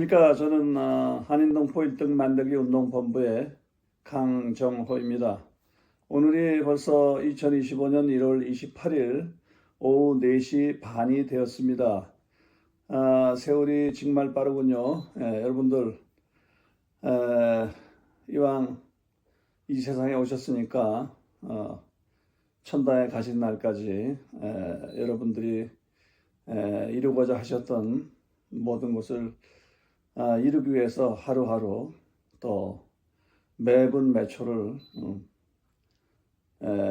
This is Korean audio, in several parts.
안녕하십니까. 저는 한인동포 1등 만들기 운동본부의 강정호입니다. 오늘이 벌써 2025년 1월 28일 오후 4시 반이 되었습니다. 세월이 정말 빠르군요. 여러분들 이왕 이 세상에 오셨으니까 천당에 가신 날까지 여러분들이 이루고자 하셨던 모든 것을 이루기 위해서 하루하루 또 매분 매초를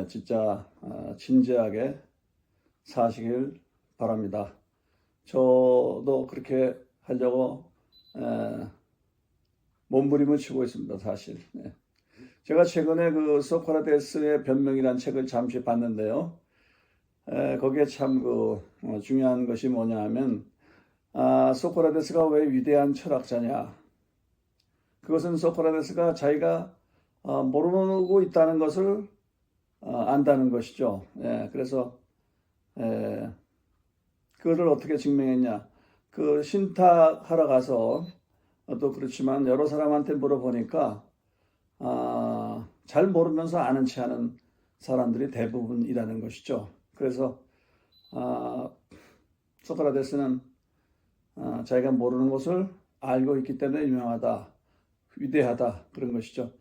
진짜 진지하게 사시길 바랍니다. 저도 그렇게 하려고 몸부림을 치고 있습니다. 사실. 제가 최근에 그 소크라테스의 변명이라는 책을 잠시 봤는데요. 거기에 참 중요한 것이 뭐냐 하면 소크라테스가 왜 위대한 철학자냐? 그것은 소크라테스가 자기가 모르고 있다는 것을 안다는 것이죠. 그래서 그거를 어떻게 증명했냐? 그 신탁하러 가서 또 그렇지만 여러 사람한테 물어보니까 잘 모르면서 아는 체 하는 사람들이 대부분이라는 것이죠. 그래서 소크라테스는 자기가 모르는 것을 알고 있기 때문에 유명하다, 위대하다 그런 것이죠.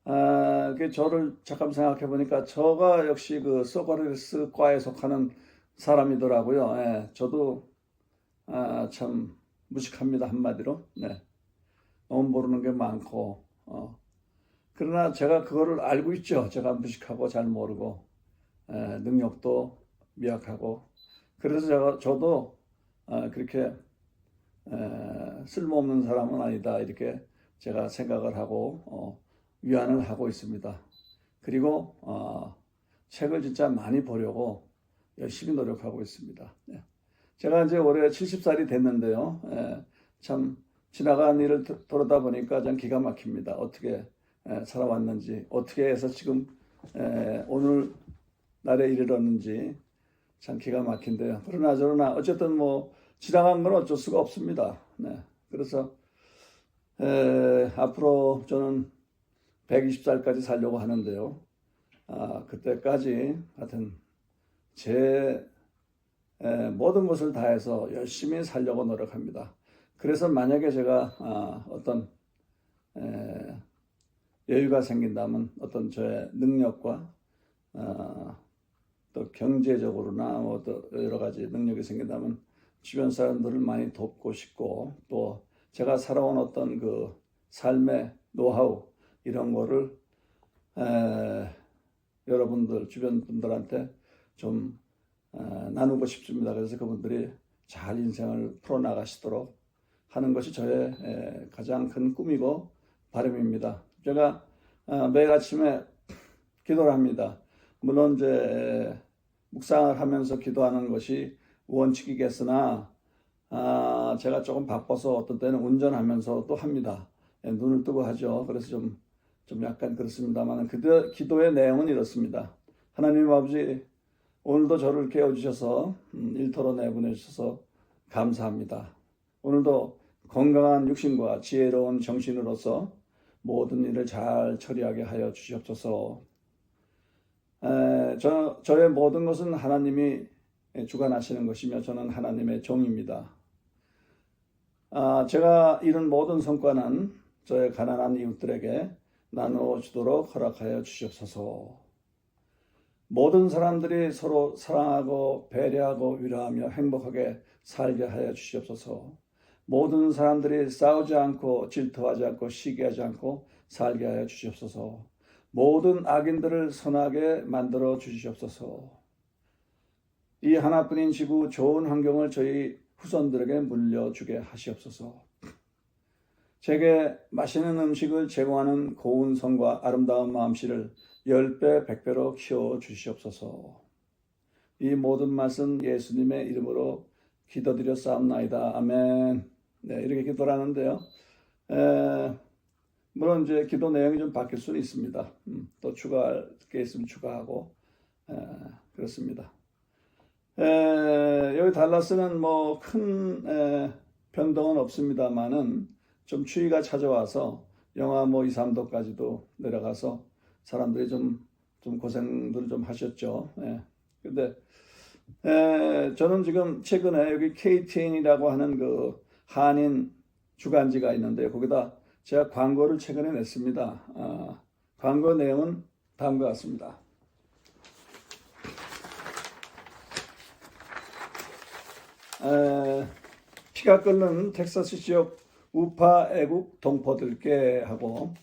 저를 잠깐 생각해 보니까 저가 역시 그 소크라테스과에 속하는 사람이더라고요. 저도 참 무식합니다, 한마디로. 너무 모르는 게 많고 그러나 제가 그거를 알고 있죠. 제가 무식하고 잘 모르고 능력도 미약하고 그래서 저도 그렇게 쓸모없는 사람은 아니다 이렇게 제가 생각을 하고 위안을 하고 있습니다. 그리고 책을 진짜 많이 보려고 열심히 노력하고 있습니다. 제가 이제 올해 70살이 됐는데요. 참 지나간 일을 돌아다 보니까 참 기가 막힙니다. 어떻게 살아왔는지, 어떻게 해서 지금 오늘 날에 이르렀는지 참 기가 막힌데요. 그러나 어쨌든 지나간 건 어쩔 수가 없습니다. 그래서 앞으로 저는 120살까지 살려고 하는데요. 그때까지 하여튼 제 모든 것을 다해서 열심히 살려고 노력합니다. 그래서 만약에 제가 어떤 여유가 생긴다면 어떤 저의 능력과 또 경제적으로나 또 여러 가지 능력이 생긴다면 주변 사람들을 많이 돕고 싶고 또 제가 살아온 어떤 그 삶의 노하우 이런 거를 여러분들 주변 분들한테 좀 나누고 싶습니다. 그래서 그분들이 잘 인생을 풀어나가시도록 하는 것이 저의 가장 큰 꿈이고 바람입니다. 제가 매일 아침에 기도를 합니다. 물론 이제 묵상을 하면서 기도하는 것이 원칙이겠으나 제가 조금 바빠서 어떤 때는 운전하면서 또 합니다. 눈을 뜨고 하죠. 그래서 좀 약간 그렇습니다만 기도의 내용은 이렇습니다. 하나님 아버지 오늘도 저를 깨워주셔서 일터로 내보내주셔서 감사합니다. 오늘도 건강한 육신과 지혜로운 정신으로서 모든 일을 잘 처리하게 하여 주시옵소서. 저의 모든 것은 하나님이 주관하시는 것이며 저는 하나님의 종입니다. 제가 이룬 모든 성과는 저의 가난한 이웃들에게 나누어 주도록 허락하여 주시옵소서. 모든 사람들이 서로 사랑하고 배려하고 위로하며 행복하게 살게 하여 주시옵소서. 모든 사람들이 싸우지 않고 질투하지 않고 시기하지 않고 살게 하여 주시옵소서. 모든 악인들을 선하게 만들어 주시옵소서. 이 하나뿐인 지구 좋은 환경을 저희 후손들에게 물려주게 하시옵소서. 제게 맛있는 음식을 제공하는 고운 성과 아름다운 마음씨를 10배, 100배로 키워 주시옵소서. 이 모든 말씀 예수님의 이름으로 기도드렸사옵나이다. 아멘. 이렇게 기도를 하는데요. 물론 이제 기도 내용이 좀 바뀔 수는 있습니다. 또 추가할 게 있으면 추가하고 그렇습니다. 여기 달라스는 큰 변동은 없습니다만은 좀 추위가 찾아와서 영하 뭐 2, 3도까지도 내려가서 사람들이 좀 고생들을 좀 하셨죠. 예. 근데 저는 지금 최근에 여기 KTN이라고 하는 그 한인 주간지가 있는데 거기다 제가 광고를 최근에 냈습니다. 광고 내용은 다음과 같습니다. 피가 끓는 텍사스 지역 우파 애국 동포들께 하고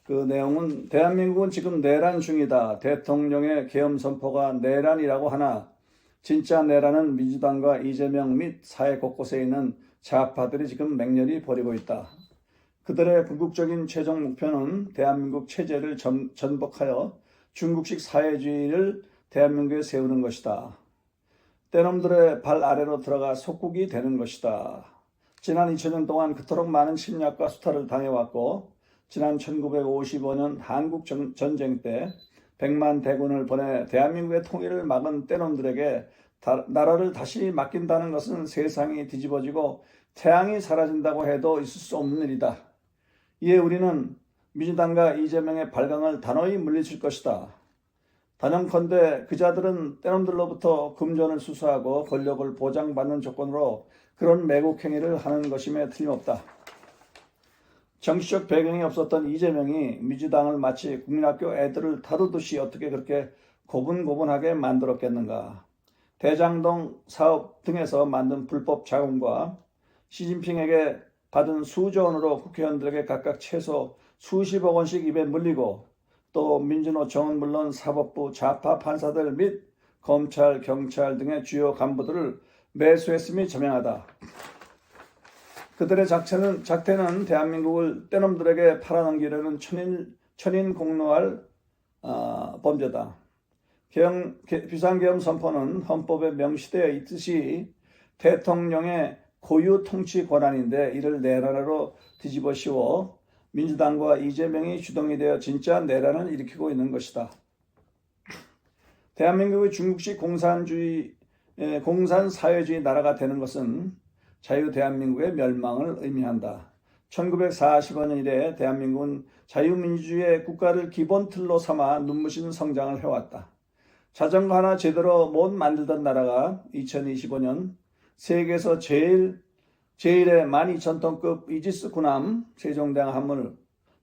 그 내용은 대한민국은 지금 내란 중이다. 대통령의 계엄 선포가 내란이라고 하나 진짜 내란은 민주당과 이재명 및 사회 곳곳에 있는 좌파들이 지금 맹렬히 벌이고 있다. 그들의 궁극적인 최종 목표는 대한민국 체제를 전복하여 중국식 사회주의를 대한민국에 세우는 것이다. 때놈들의 발 아래로 들어가 속국이 되는 것이다. 지난 2000년 동안 그토록 많은 침략과 수탈을 당해왔고 지난 1955년 한국 전쟁 때 100만 대군을 보내 대한민국의 통일을 막은 때놈들에게 나라를 다시 맡긴다는 것은 세상이 뒤집어지고 태양이 사라진다고 해도 있을 수 없는 일이다. 이에 우리는 민주당과 이재명의 발광을 단호히 물리칠 것이다. 단연컨대 그 자들은 때놈들로부터 금전을 수수하고 권력을 보장받는 조건으로 그런 매국 행위를 하는 것임에 틀림없다. 정치적 배경이 없었던 이재명이 민주당을 마치 국민학교 애들을 다루듯이 어떻게 그렇게 고분고분하게 만들었겠는가. 대장동 사업 등에서 만든 불법 자금과 시진핑에게 받은 수조 원으로 국회의원들에게 각각 최소 수십억 원씩 입에 물리고 또 민주노총은 물론 사법부 좌파 판사들 및 검찰, 경찰 등의 주요 간부들을 매수했음이 자명하다. 그들의 작태는 대한민국을 때놈들에게 팔아넘기려는 천인공노할 범죄다. 비상계엄 선포는 헌법에 명시되어 있듯이 대통령의 고유 통치 권한인데 이를 내란으로 뒤집어 씌워 민주당과 이재명이 주동이 되어 진짜 내란을 일으키고 있는 것이다. 대한민국의 중국식 공산사회주의 나라가 되는 것은 자유대한민국의 멸망을 의미한다. 1945년 이래 대한민국은 자유민주주의의 국가를 기본 틀로 삼아 눈부신 성장을 해왔다. 자전거 하나 제대로 못 만들던 나라가 2025년 세계에서 제일의 12,000톤급 이지스 군함 세종대왕 함물,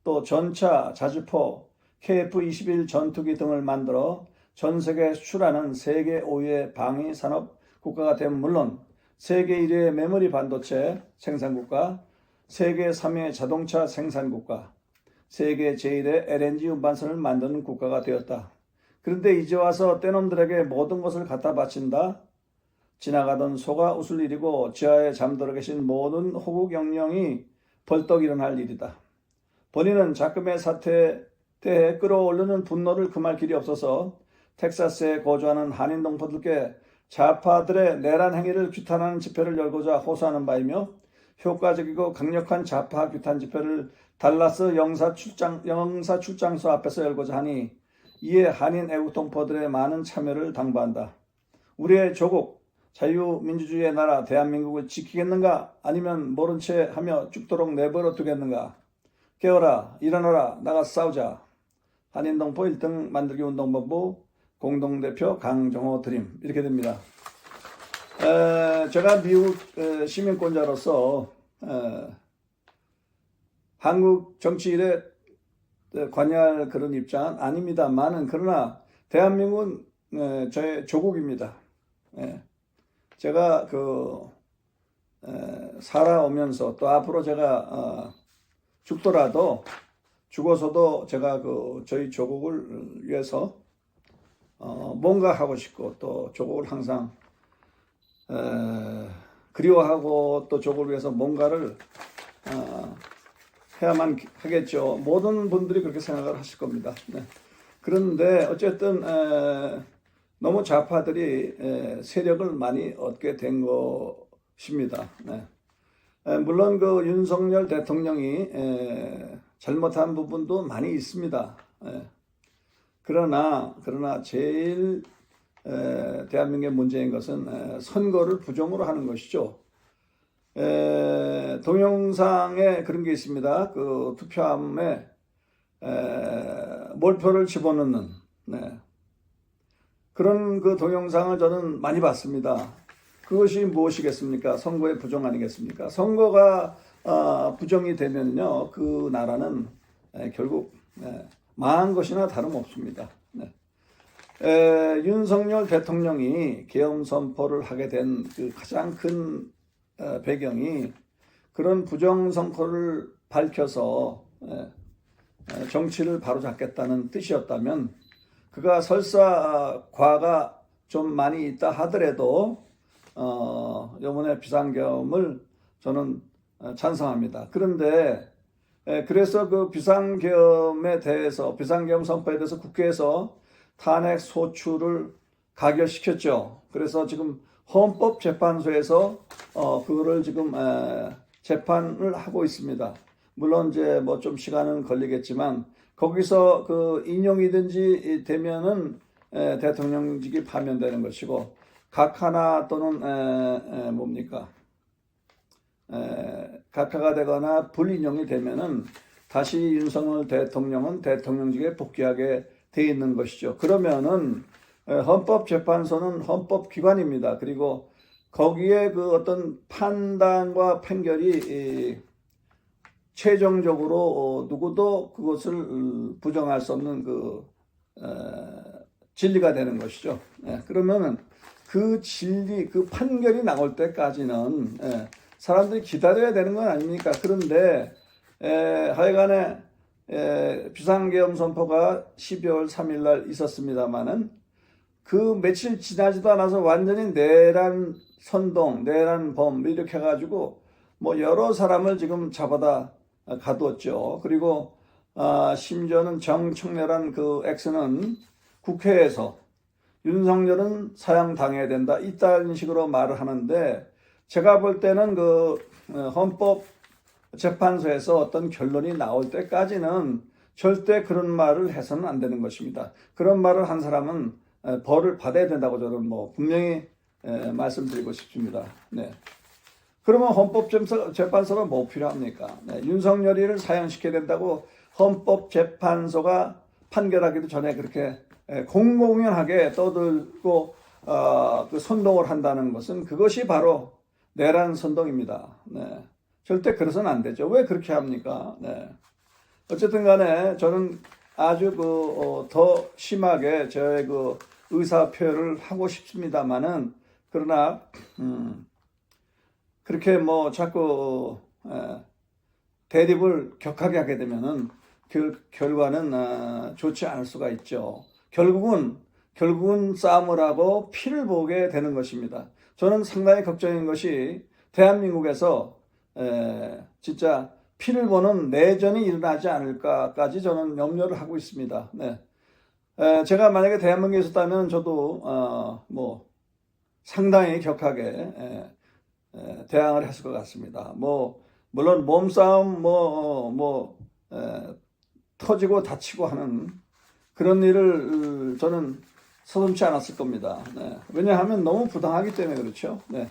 또 전차, 자주포, KF-21 전투기 등을 만들어 전 세계에 수출하는 세계 5위의 방위 산업 국가가 된 물론 세계 1위의 메모리 반도체 생산국가, 세계 3위의 자동차 생산국가, 세계 제1의 LNG 운반선을 만드는 국가가 되었다. 그런데 이제 와서 때놈들에게 모든 것을 갖다 바친다. 지나가던 소가 웃을 일이고 지하에 잠들어 계신 모든 호국 영령이 벌떡 일어날 일이다. 본인은 자금의 사태에 대해 끌어오르는 분노를 금할 길이 없어서 텍사스에 거주하는 한인 동포들께 좌파들의 내란 행위를 규탄하는 집회를 열고자 호소하는 바이며 효과적이고 강력한 좌파 규탄 집회를 달라스 영사출장소 앞에서 열고자 하니 이에 한인 애국 동포들의 많은 참여를 당부한다. 우리의 조국, 자유민주주의의 나라 대한민국을 지키겠는가 아니면 모른 채 하며 죽도록 내버려 두겠는가. 깨어라, 일어나라, 나가 싸우자. 한인동포 1등 만들기 운동본부 공동대표 강정호 드림 이렇게 됩니다. 제가 미국 시민권자로서 한국 정치 일에 관여할 그런 입장은 아닙니다만은 그러나 대한민국은 저의 조국입니다. 제가 살아오면서 또 앞으로 제가 죽더라도 죽어서도 제가 저희 조국을 위해서 뭔가 하고 싶고 또 조국을 항상 그리워하고 또 조국을 위해서 뭔가를 해야만 하겠죠. 모든 분들이 그렇게 생각을 하실 겁니다. 네. 그런데 어쨌든 너무 좌파들이 세력을 많이 얻게 된 것입니다. 네. 물론 윤석열 대통령이 잘못한 부분도 많이 있습니다. 그러나 제일 대한민국의 문제인 것은 선거를 부정으로 하는 것이죠. 동영상에 그런 게 있습니다. 그 투표함에 몰표를 집어넣는, 네. 그런 그 동영상을 저는 많이 봤습니다. 그것이 무엇이겠습니까? 선거의 부정 아니겠습니까? 선거가 부정이 되면요, 그 나라는 결국 망한 것이나 다름없습니다. 네. 윤석열 대통령이 계엄 선포를 하게 된 그 가장 큰 배경이 그런 부정 선거를 밝혀서 정치를 바로잡겠다는 뜻이었다면, 그가 설사 과가 좀 많이 있다 하더라도 이번에 비상계엄을 저는 찬성합니다. 그런데 그래서 그 비상계엄에 대해서, 비상계엄 선포에 대해서 국회에서 탄핵 소추를 가결시켰죠. 그래서 지금 헌법재판소에서 그거를 지금 재판을 하고 있습니다. 물론 이제 뭐 좀 시간은 걸리겠지만 거기서 그 인용이든지 되면은 대통령직이 파면되는 것이고, 각하나 또는 뭡니까 각하가 되거나 불인용이 되면은 다시 윤석열 대통령은 대통령직에 복귀하게 돼 있는 것이죠. 그러면은 헌법재판소는 헌법기관입니다. 그리고 거기에 그 어떤 판단과 판결이 최종적으로 누구도 그것을 부정할 수 없는 그 진리가 되는 것이죠. 그러면은 그 진리, 그 판결이 나올 때까지는 사람들이 기다려야 되는 건 아닙니까? 그런데 하여간에 비상계엄 선포가 12월 3일 날 있었습니다만은 그 며칠 지나지도 않아서 완전히 내란 선동, 내란 범 이렇게 해가지고 뭐 여러 사람을 지금 잡아다 가두었죠. 그리고 심지어는 정청래란 그 X는 국회에서 윤석열은 사형당해야 된다, 이딴 식으로 말을 하는데, 제가 볼 때는 그 헌법재판소에서 어떤 결론이 나올 때까지는 절대 그런 말을 해서는 안 되는 것입니다. 그런 말을 한 사람은 벌을 받아야 된다고 저는 뭐 분명히 말씀드리고 싶습니다. 네. 그러면 헌법재판소가 뭐 필요합니까? 네. 윤석열이를 사형시켜야 된다고 헌법재판소가 판결하기도 전에 그렇게 공공연하게 떠들고 그 선동을 한다는 것은, 그것이 바로 내란 선동입니다. 네. 절대 그래서는 안 되죠. 왜 그렇게 합니까? 네. 어쨌든 간에 저는 아주 더 심하게 저의 그 의사 표현을 하고 싶습니다만은, 그러나 그렇게 뭐 자꾸 대립을 격하게 하게 되면은 결과는 좋지 않을 수가 있죠. 결국은 싸움을 하고 피를 보게 되는 것입니다. 저는 상당히 걱정인 것이 대한민국에서 진짜 피를 보는 내전이 일어나지 않을까까지 저는 염려를 하고 있습니다. 네. 제가 만약에 대한민국에 있었다면 저도 뭐 상당히 격하게 대항을 했을 것 같습니다. 뭐 물론 몸싸움 터지고 다치고 하는 그런 일을 저는 서슴지 않았을 겁니다. 네. 왜냐하면 너무 부당하기 때문에 그렇죠. 네.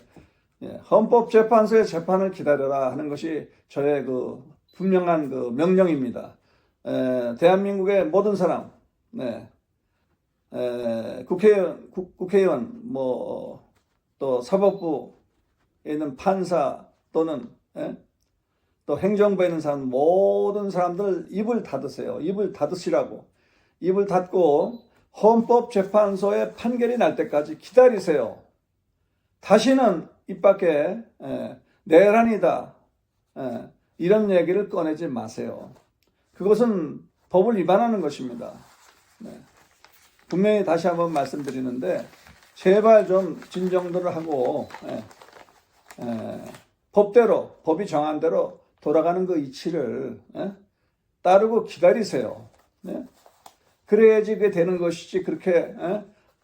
헌법재판소의 재판을 기다려라 하는 것이 저의 그 분명한 그 명령입니다. 대한민국의 모든 사람, 네. 국회의원, 또 사법부에 있는 판사 또는 또 행정부에 있는 사람, 모든 사람들 입을 닫으세요. 입을 닫으시라고. 입을 닫고 헌법재판소의 판결이 날 때까지 기다리세요. 다시는 입 밖에 내란이다, 이런 얘기를 꺼내지 마세요. 그것은 법을 위반하는 것입니다. 네. 분명히 다시 한번 말씀드리는데, 제발 좀 진정들을 하고 법대로, 법이 정한 대로 돌아가는 그 이치를 따르고 기다리세요. 네? 그래야지 그게 되는 것이지, 그렇게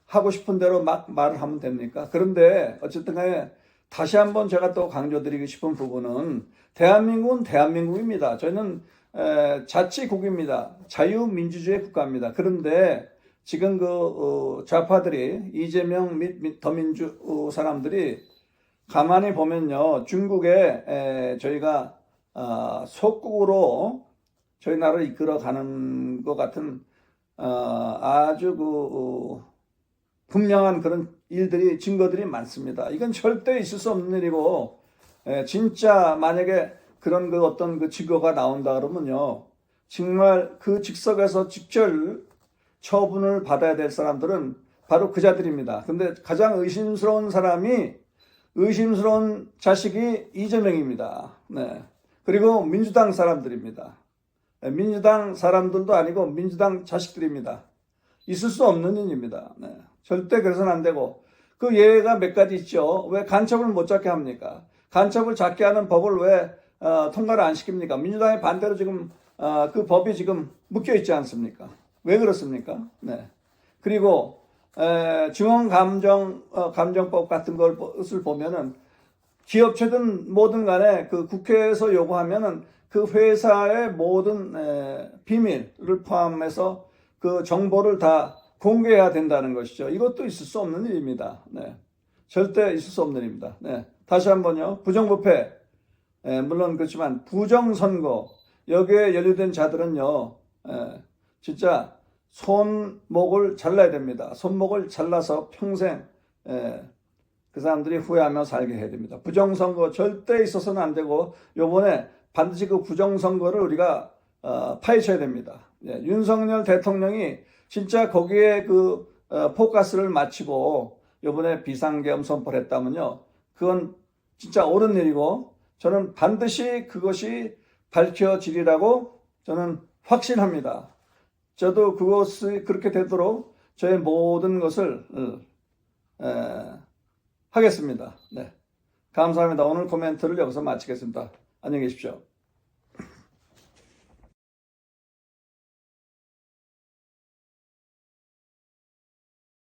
하고 싶은 대로 막 말을 하면 됩니까? 그런데 어쨌든 간에 다시 한번 제가 또 강조드리고 싶은 부분은, 대한민국은 대한민국입니다. 저희는 자치국입니다. 자유민주주의 국가입니다. 그런데 지금 그 좌파들이, 이재명 및 더민주 사람들이 가만히 보면요, 중국에 저희가 속국으로 저희 나라를 이끌어가는 것 같은 아주 분명한 그런 일들이 증거들이 많습니다. 이건 절대 있을 수 없는 일이고, 진짜 만약에 그런 어떤 그 증거가 나온다 그러면요, 정말 그 직석에서 직절 처분을 받아야 될 사람들은 바로 그 자들입니다. 근데 가장 의심스러운 자식이 이재명입니다. 네. 그리고 민주당 사람들입니다. 민주당 사람들도 아니고 민주당 자식들입니다. 있을 수 없는 일입니다. 네. 절대 그래서는 안 되고, 그 예가 몇 가지 있죠. 왜 간첩을 못 잡게 합니까? 간첩을 잡게 하는 법을 왜 통과를 안 시킵니까? 민주당의 반대로 지금 그 법이 지금 묶여 있지 않습니까? 왜 그렇습니까? 네. 그리고 중앙감정법 같은 것을 보면은 기업체든 뭐든 간에 그 국회에서 요구하면은 그 회사의 모든 비밀을 포함해서 그 정보를 다 공개해야 된다는 것이죠. 이것도 있을 수 없는 일입니다. 네. 절대 있을 수 없는 일입니다. 네. 다시 한번요. 부정부패, 물론 그렇지만 부정선거, 여기에 연루된 자들은요, 진짜 손목을 잘라야 됩니다. 손목을 잘라서 평생 그 사람들이 후회하며 살게 해야 됩니다. 부정선거 절대 있어서는 안 되고, 요번에 반드시 그 부정선거를 우리가 파헤쳐야 됩니다. 윤석열 대통령이 진짜 거기에 그 포커스를 맞추고 요번에 비상계엄 선포를 했다면요, 그건 진짜 옳은 일이고, 저는 반드시 그것이 밝혀지리라고 저는 확신합니다. 저도 그것이 그렇게 되도록 저의 모든 것을 하겠습니다. 네. 감사합니다. 오늘 코멘트를 여기서 마치겠습니다. 안녕히 계십시오.